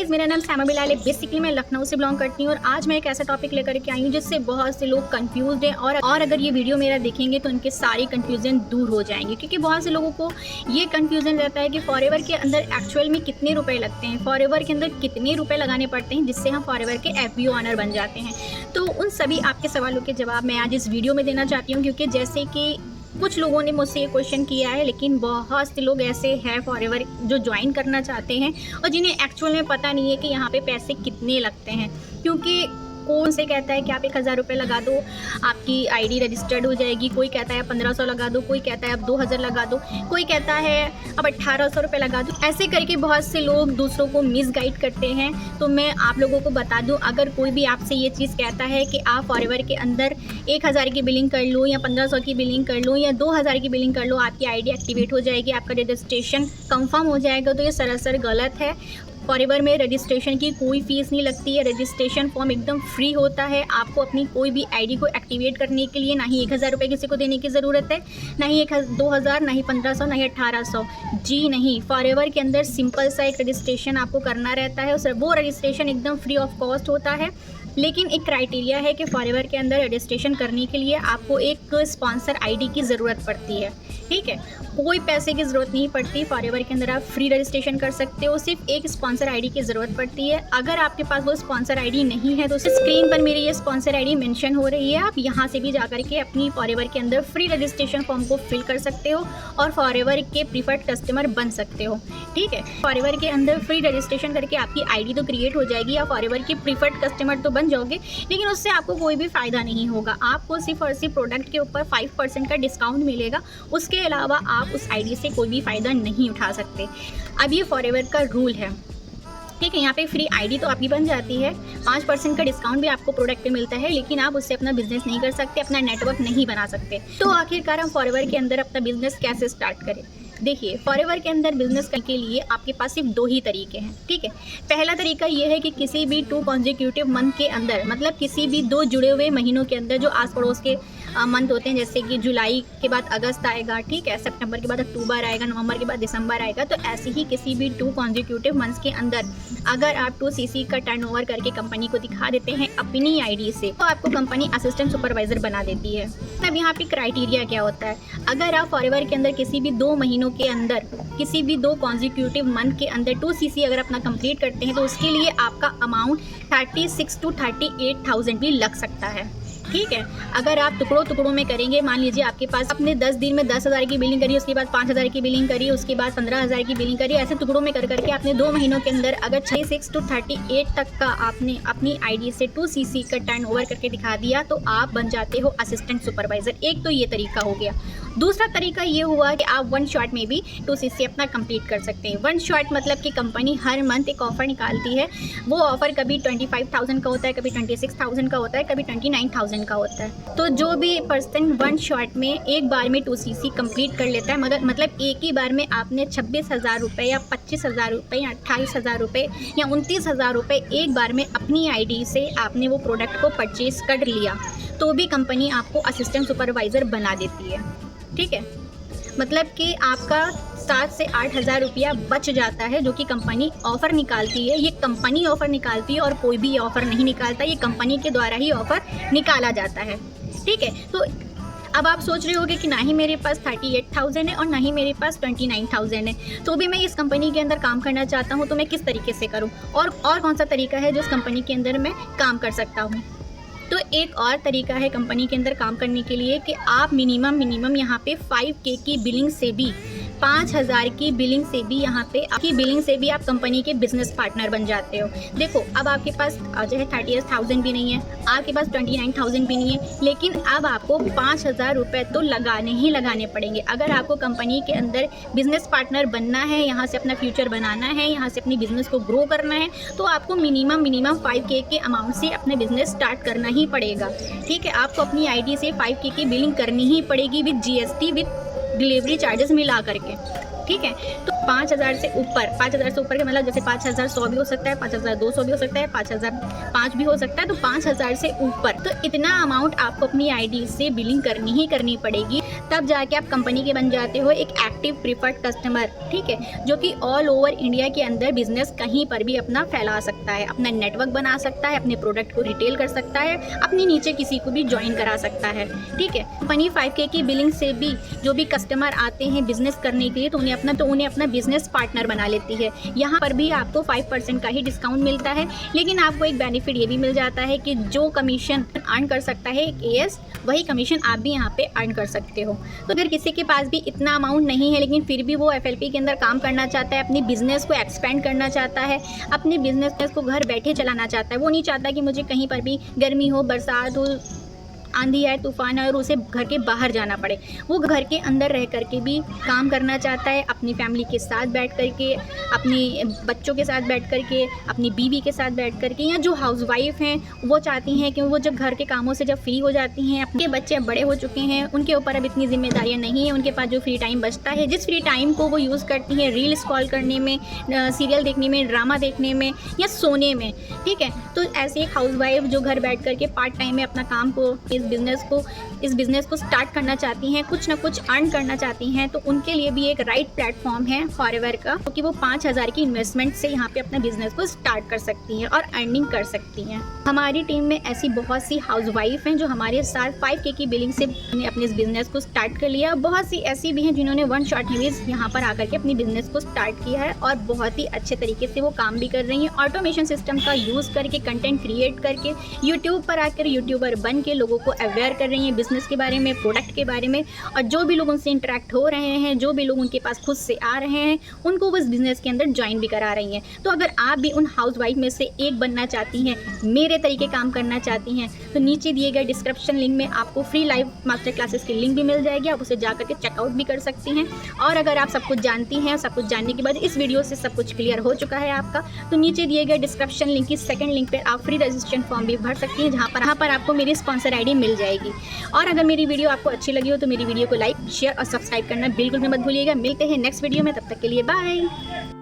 Guys, मेरा नाम सैमा बिलाल है। बेसिकली मैं लखनऊ से बिलोंग करती हूँ और आज मैं एक ऐसा टॉपिक लेकर के आई हूँ जिससे बहुत से लोग कंफ्यूज्ड हैं और अगर ये वीडियो मेरा देखेंगे तो उनके सारी कंफ्यूजन दूर हो जाएंगे, क्योंकि बहुत से लोगों को ये कंफ्यूजन रहता है कि फॉरएवर के अंदर एक्चुअल में कितने रुपए लगते हैं, फॉरएवर के अंदर कितने रुपए लगाने पड़ते हैं जिससे हम फॉरएवर के एफबीओ ऑनर बन जाते हैं। तो उन सभी आपके सवालों के जवाब मैं आज इस वीडियो में देना चाहती हूँ, क्योंकि जैसे कि कुछ लोगों ने मुझसे ये क्वेश्चन किया है, लेकिन बहुत से लोग ऐसे हैं फॉरएवर जो ज्वाइन करना चाहते हैं और जिन्हें एक्चुअल में पता नहीं है कि यहाँ पे पैसे कितने लगते हैं। क्योंकि कौन से कहता है कि आप 1000 रुपये लगा दो आपकी आईडी रजिस्टर्ड हो जाएगी, कोई कहता है 1500 लगा दो, कोई कहता है आप 2000 लगा दो, कोई कहता है अब 1800 रुपये लगा दो। ऐसे करके बहुत से लोग दूसरों को मिसगाइड करते हैं। तो मैं आप लोगों को बता दूं, अगर कोई भी आपसे ये चीज़ कहता है कि आप फॉरएवर के अंदर 1000 की बिलिंग कर लो या 1500 की बिलिंग कर लो या 2000 की बिलिंग कर लो, आपकी आईडी एक्टिवेट हो जाएगी, आपका रजिस्ट्रेशन कंफर्म हो जाएगा, तो ये सरासर गलत है। फॉरएवर में रजिस्ट्रेशन की कोई फ़ीस नहीं लगती है, रजिस्ट्रेशन फॉर्म एकदम फ्री होता है। आपको अपनी कोई भी आईडी को एक्टिवेट करने के लिए ना ही 1000 रुपये किसी को देने की ज़रूरत है, ना ही 2000, ना ही 1500, ना ही 1800। जी नहीं, फॉरएवर के अंदर सिंपल सा एक रजिस्ट्रेशन आपको करना रहता है और वो रजिस्ट्रेशन एकदम फ्री ऑफ कॉस्ट होता है। लेकिन एक क्राइटेरिया है कि फॉरएवर के अंदर रजिस्ट्रेशन करने के लिए आपको एक स्पॉन्सर आईडी की ज़रूरत पड़ती है। ठीक है, कोई पैसे की ज़रूरत नहीं पड़ती। फॉरएवर के अंदर आप फ्री रजिस्ट्रेशन कर सकते हो, सिर्फ एक स्पॉन्सर आईडी की ज़रूरत पड़ती है। अगर आपके पास वो स्पॉन्सर आईडी नहीं है तो स्क्रीन पर मेरी ये स्पॉन्सर आईडी मेंशन हो रही है, आप यहाँ से भी जाकर के अपनी फॉरएवर के अंदर फ्री रजिस्ट्रेशन फॉर्म को फिल कर सकते हो और फॉरएवर के प्रीफर्ड कस्टमर बन सकते हो। ठीक है, फॉरएवर के अंदर फ्री रजिस्ट्रेशन करके आपकी आईडी तो क्रिएट हो जाएगी, आप फॉरएवर के प्रीफर्ड कस्टमर तो बन जाओगे, लेकिन उससे आपको कोई भी फ़ायदा नहीं होगा। आपको सिर्फ और सिर्फ प्रोडक्ट के ऊपर 5% का डिस्काउंट मिलेगा, उसके अलावा आप उस आईडी से कोई भी फ़ायदा नहीं उठा सकते। अब ये फॉरएवर का रूल है। ठीक है, यहाँ पे फ्री आईडी तो आपकी बन जाती है, 5% का डिस्काउंट भी आपको प्रोडक्ट पे मिलता है, लेकिन आप उससे अपना बिजनेस नहीं कर सकते, अपना नेटवर्क नहीं बना सकते। तो आखिरकार हम फॉरएवर के अंदर अपना बिजनेस कैसे स्टार्ट करें? देखिए, फॉरएवर के अंदर बिजनेस करने के लिए आपके पास सिर्फ 2 ही तरीके हैं। ठीक है, पहला तरीका ये है कि किसी भी 2 कॉन्जिक्यूटिव मंथ के अंदर, मतलब किसी भी 2 जुड़े हुए महीनों के अंदर जो आस पड़ोस के मंथ होते हैं, जैसे कि जुलाई के बाद अगस्त आएगा, ठीक है, सितंबर के बाद अक्टूबर आएगा, नवंबर के बाद दिसंबर आएगा, तो ऐसे ही किसी भी 2 कॉन्जिक्यूटिव मंथ्स के अंदर अगर आप 2 सीसी का टर्नओवर करके कंपनी को दिखा देते हैं अपनी आईडी से, तो आपको कंपनी असिस्टेंट सुपरवाइजर बना देती है। अब यहाँ पे क्राइटेरिया क्या होता है? अगर आप फॉरएवर के अंदर किसी भी 2 महीनों के अंदर, किसी भी 2 कॉन्जिक्यूटिव मंथ के अंदर 2 सीसी अगर अपना कंप्लीट करते हैं, तो उसके लिए आपका अमाउंट 36 to 38,000 भी लग सकता है। ठीक है, अगर आप टुकड़ों में करेंगे, मान लीजिए आपके पास अपने 10 दिन में 10,000 की बिलिंग करी, उसके बाद 5,000 की बिलिंग करी, उसके बाद 15,000 की बिलिंग करी, ऐसे टुकड़ों में कर करके आपने 2 महीनों के अंदर अगर 36 to 38 तक का आपने अपनी आईडी से 2 सीसी का टर्नओवर करके दिखा दिया, तो आप बन जाते हो असिस्टेंट सुपरवाइजर। एक तो ये तरीका हो गया। दूसरा तरीका ये हुआ कि आप 1 शॉट में भी 2 सीसी अपना कंप्लीट कर सकते हैं। 1 शॉट मतलब कि कंपनी हर मंथ एक ऑफ़र निकालती है, वो ऑफ़र कभी 25,000 का होता है, कभी 26,000 का होता है, कभी 29,000 का होता है। तो जो भी पर्सन 1 शॉट में एक बार में 2 सीसी कंप्लीट कर लेता है, मतलब एक ही बार में आपने 26,000 रुपये या 25,000 रुपये या 28,000 रुपये या 29,000 रुपये एक बार में अपनी आईडी से आपने वो प्रोडक्ट को परचेज़ कर लिया, तो भी कंपनी आपको असिस्टेंट सुपरवाइज़र बना देती है। ठीक है, मतलब कि आपका 7 से 8,000 रुपया बच जाता है, जो कि कंपनी ऑफ़र निकालती है। ये कंपनी ऑफ़र निकालती है और कोई भी ऑफ़र नहीं निकालता, ये कंपनी के द्वारा ही ऑफ़र निकाला जाता है। ठीक है, तो अब आप सोच रहे होगे कि ना ही मेरे पास 38,000 है और ना ही मेरे पास 29,000 है, तो भी मैं इस कंपनी के अंदर काम करना चाहता हूँ, तो मैं किस तरीके से करूँ और कौन सा तरीका है जो इस कंपनी के अंदर मैं काम कर सकता हूँ? तो एक और तरीका है कंपनी के अंदर काम करने के लिए कि आप मिनिमम यहाँ पे 5K की बिलिंग से भी, 5,000 की बिलिंग से भी, यहाँ पे आपकी बिलिंग से भी आप कंपनी के बिजनेस पार्टनर बन जाते हो। देखो, अब आपके पास जो है 38,000 भी नहीं है, आपके पास 29,000 भी नहीं है, लेकिन अब आपको 5,000 रुपये तो लगाने ही लगाने पड़ेंगे। अगर आपको कंपनी के अंदर बिजनेस पार्टनर बनना है, यहाँ से अपना फ्यूचर बनाना है, यहाँ से अपनी बिजनेस को ग्रो करना है, तो आपको मिनिमम 5K के अमाउंट से अपने बिजनेस स्टार्ट करना ही पड़ेगा। ठीक है, आपको अपनी आईडी से 5K की बिलिंग करनी ही पड़ेगी with GST, with delivery charges मिला करके। ठीक है, तो 5,000 से ऊपर का मतलब जैसे 5,100 भी हो सकता है, 5,200 भी हो सकता है, 5,005 भी हो सकता है, तो 5,000 से ऊपर तो इतना अमाउंट आपको अपनी आईडी से बिलिंग करनी ही करनी पड़ेगी, तब जाके आप कंपनी के बन जाते हो एक एक्टिव प्रीफर्ड कस्टमर, ठीक है, जो कि ऑल ओवर इंडिया के अंदर बिजनेस कहीं पर भी अपना फैला सकता है, अपना नेटवर्क बना सकता है, अपने प्रोडक्ट को रिटेल कर सकता है, अपने नीचे किसी को भी ज्वाइन करा सकता है, ठीक है। कंपनी 5K की बिलिंग से भी जो भी कस्टमर आते हैं बिजनेस करने के लिए तो उन्हें अपना बिजनेस पार्टनर बना लेती है। यहाँ पर भी आपको 5% का ही डिस्काउंट मिलता है, लेकिन आपको एक बेनिफिट ये भी मिल जाता है कि जो कमीशन अर्न कर सकता है एक एएस, वही कमीशन आप भी यहाँ पे अर्न कर सकते हो। तो अगर किसी के पास भी इतना अमाउंट नहीं है लेकिन फिर भी वो एफएलपी के अंदर काम करना चाहता है, अपनी बिजनेस को एक्सपेंड करना चाहता है, अपने बिजनेस को घर बैठे चलाना चाहता है, वो नहीं चाहता कि मुझे कहीं पर भी गर्मी हो, बरसात हो, आंधी है, तूफान है और उसे घर के बाहर जाना पड़े, वो घर के अंदर रह करके भी काम करना चाहता है, अपनी फैमिली के साथ बैठ करके, अपने बच्चों के साथ बैठ करके, अपनी बीवी के साथ बैठ करके, या जो हाउसवाइफ हैं वो चाहती हैं कि वो जब घर के कामों से जब फ्री हो जाती हैं, अपने बच्चे बड़े हो चुके हैं, उनके ऊपर अब इतनी जिम्मेदारियां नहीं है, उनके पास जो फ्री टाइम बचता है, जिस फ्री टाइम को वो यूज़ करती हैं रील स्क्रॉल करने में, सीरियल देखने में, ड्रामा देखने में या सोने में, ठीक है। तो ऐसे एक हाउसवाइफ जो घर बैठ करके पार्ट टाइम में अपना काम को इस बिज़नेस को स्टार्ट करना चाहती हैं, कुछ ना कुछ अर्न करना चाहती हैं, तो उनके लिए भी एक राइट प्लेटफॉर्म है फॉरएवर का, क्योंकि वो 5,000 की इन्वेस्टमेंट से यहाँ पे अपना बिजनेस को स्टार्ट कर सकती हैं और अर्निंग कर सकती हैं। हमारी टीम में ऐसी बहुत सी हाउसवाइफ हैं जो हमारे साथ 5K की बिलिंग से अपने इस बिज़नेस को स्टार्ट कर लिया। बहुत सी ऐसी भी हैं जिन्होंने वन शॉट में यहाँ पर आकर के अपनी बिज़नेस को स्टार्ट किया है और बहुत ही अच्छे तरीके से वो काम भी कर रही हैं। ऑटोमेशन सिस्टम का यूज़ करके, कंटेंट क्रिएट करके, यूट्यूब पर आकर यूट्यूबर बन के लोगों को अवेयर कर रही हैं बिज़नेस के बारे में, प्रोडक्ट के बारे में, और जो भी लोग उनसे इंटरेक्ट हो रहे हैं, जो भी लोग उनके पास खुद से आ रहे हैं, उनको वो इस बिज़नेस के अंदर ज्वाइन भी करा रही हैं। तो अगर आप भी उन हाउसवाइफ में से एक बनना चाहती हैं, मेरे तरीके काम करना चाहती हैं, तो नीचे दिए गए डिस्क्रिप्शन लिंक में आपको फ्री लाइव मास्टर क्लासेस की लिंक भी मिल जाएगी, आप उसे जा करके चेकआउट भी कर सकती हैं। और अगर आप सब कुछ जानती हैं, सब कुछ जानने के बाद इस वीडियो से सब कुछ क्लियर हो चुका है आपका, तो नीचे दिए गए डिस्क्रिप्शन लिंक की सेकंड लिंक पर आप फ्री रजिस्ट्रेशन फॉर्म भी भर सकती हैं, जहाँ पर आपको मेरी स्पॉन्सर आईडी मिल जाएगी। और अगर मेरी वीडियो आपको अच्छी लगी हो तो मेरी वीडियो को लाइक, शेयर और सब्सक्राइब करना बिल्कुल भी मत भूलिएगा। मिलते हैं नेक्स्ट वीडियो में, तब तक के लिए बाय।